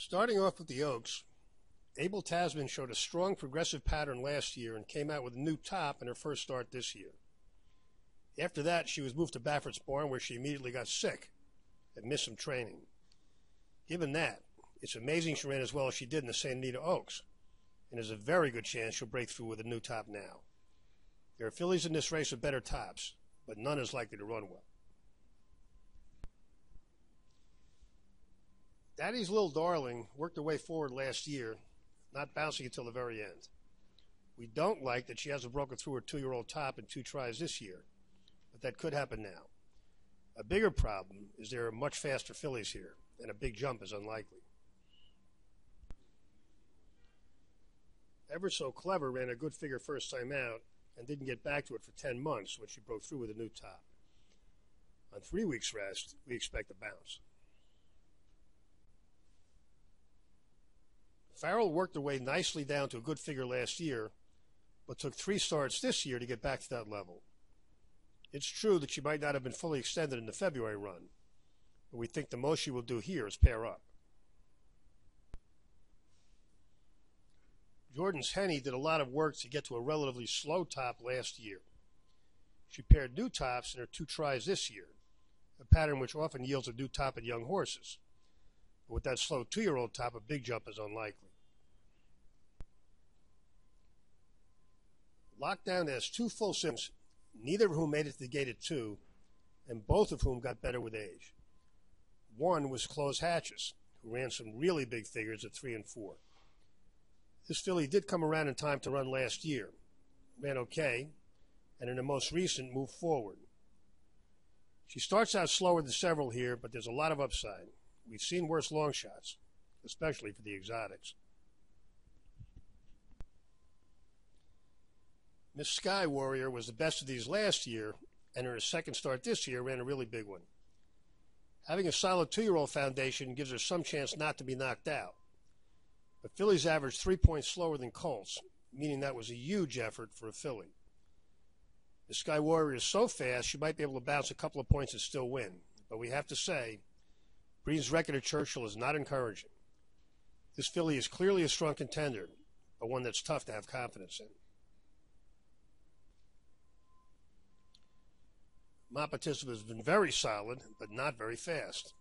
Starting off with the Oaks, Abel Tasman showed a strong progressive pattern last year and came out with a new top in her first start this year. After that, she was moved to Baffert's Barn, where she immediately got sick and missed some training. Given that, it's amazing she ran as well as she did in the Santa Anita Oaks, and there's a very good chance she'll break through with a new top now. There are fillies in this race with better tops, but none is likely to run well. Daddy's Little Darling worked her way forward last year, not bouncing until the very end. We don't like that she hasn't broken through her 2-year-old top in 2 tries this year, but that could happen now. A bigger problem is there are much faster fillies here, and a big jump is unlikely. Ever So Clever ran a good figure first time out and didn't get back to it for 10 months when she broke through with a new top. On 3 weeks rest, we expect a bounce. Farrell worked her way nicely down to a good figure last year, but took 3 starts this year to get back to that level. It's true that she might not have been fully extended in the February run, but we think the most she will do here is pair up. Jordan's Henny did a lot of work to get to a relatively slow top last year. She paired new tops in her 2 tries this year, a pattern which often yields a new top in young horses. But with that slow 2-year-old top, a big jump is unlikely. Lockdown has 2 full sims, neither of whom made it to the gate at 2, and both of whom got better with age. One was Close Hatches, who ran some really big figures at 3 and 4. This filly did come around in time to run last year, ran okay, and in the most recent moved forward. She starts out slower than several here, but there's a lot of upside. We've seen worse long shots, especially for the exotics. Miss Sky Warrior was the best of these last year, and in her second start this year ran a really big one. Having a solid 2-year-old foundation gives her some chance not to be knocked out. But fillies averaged 3 points slower than colts, meaning that was a huge effort for a filly. The Sky Warrior is so fast she might be able to bounce a couple of points and still win, but we have to say, Breen's record at Churchill is not encouraging. This filly is clearly a strong contender, but one that's tough to have confidence in. Mapatism has been very solid, but not very fast.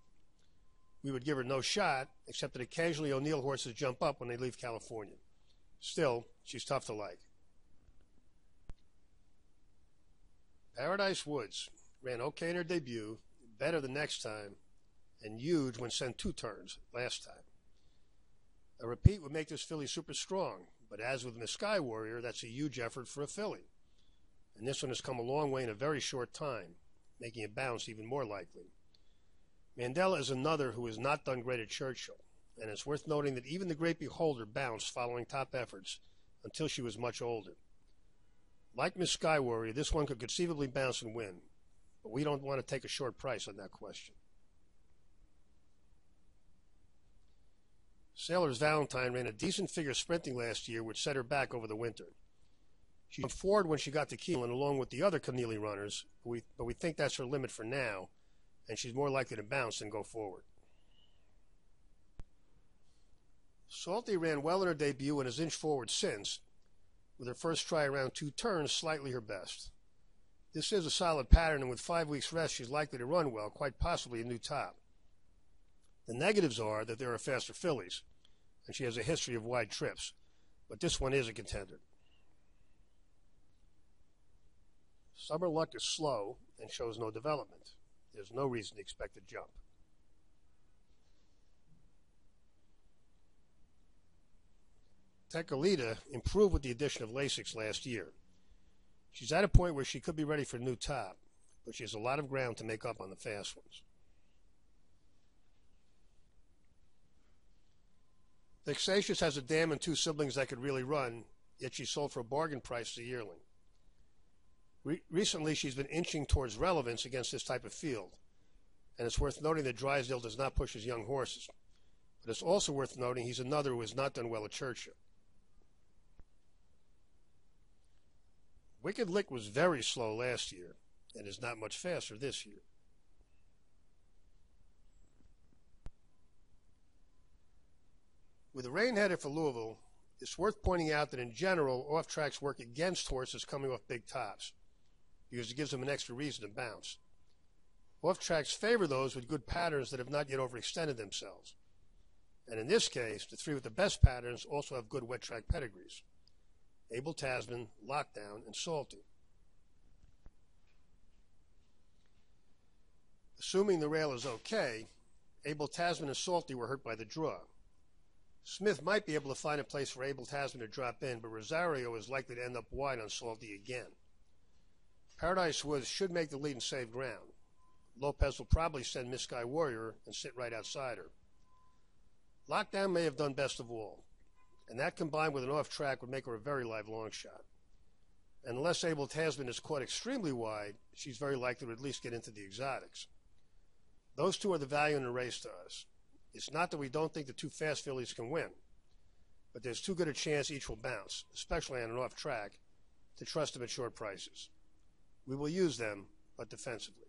We would give her no shot, except that occasionally O'Neill horses jump up when they leave California. Still, she's tough to like. Paradise Woods ran okay in her debut, better the next time, and huge when sent 2 turns last time. A repeat would make this filly super strong, but as with Miss Sky Warrior, that's a huge effort for a filly. And this one has come a long way in a very short time, making a bounce even more likely. Mandela is another who has not done great at Churchill, and it's worth noting that even the Great Beholder bounced following top efforts until she was much older. Like Miss Sky Warrior, this one could conceivably bounce and win, but we don't want to take a short price on that question. Sailor's Valentine ran a decent figure sprinting last year, which set her back over the winter. She jumped forward when she got to Keelan along with the other Keneally runners, but we think that's her limit for now, and she's more likely to bounce than go forward. Salty ran well in her debut and has inched forward since, with her first try around 2 turns slightly her best. This is a solid pattern, and with 5 weeks rest she's likely to run well, quite possibly a new top. The negatives are that there are faster fillies, and she has a history of wide trips, but this one is a contender. Summer Luck is slow and shows no development. There's no reason to expect a jump. Tecolita improved with the addition of Lasix last year. She's at a point where she could be ready for a new top, but she has a lot of ground to make up on the fast ones. Vexatious has a dam and 2 siblings that could really run, yet she sold for a bargain price as a yearling. Recently, she's been inching towards relevance against this type of field, and it's worth noting that Drysdale does not push his young horses. But it's also worth noting he's another who has not done well at Churchill. Wicked Lick was very slow last year, and is not much faster this year. With the rain headed for Louisville, it's worth pointing out that in general, off tracks work against horses coming off big tops because it gives them an extra reason to bounce. Off tracks favor those with good patterns that have not yet overextended themselves. And in this case, the three with the best patterns also have good wet track pedigrees: Abel Tasman, Lockdown, and Salty. Assuming the rail is okay, Abel Tasman and Salty were hurt by the draw. Smith might be able to find a place for Abel Tasman to drop in, but Rosario is likely to end up wide on Salty again. Paradise Woods should make the lead and save ground. Lopez will probably send Miss Sky Warrior and sit right outside her. Lockdown may have done best of all, and that combined with an off track would make her a very live long shot. And unless Abel Tasman is caught extremely wide, she's very likely to at least get into the exotics. Those two are the value in the race to us. It's not that we don't think the two fast fillies can win, but there's too good a chance each will bounce, especially on an off track, to trust them at short prices. We will use them, but defensively.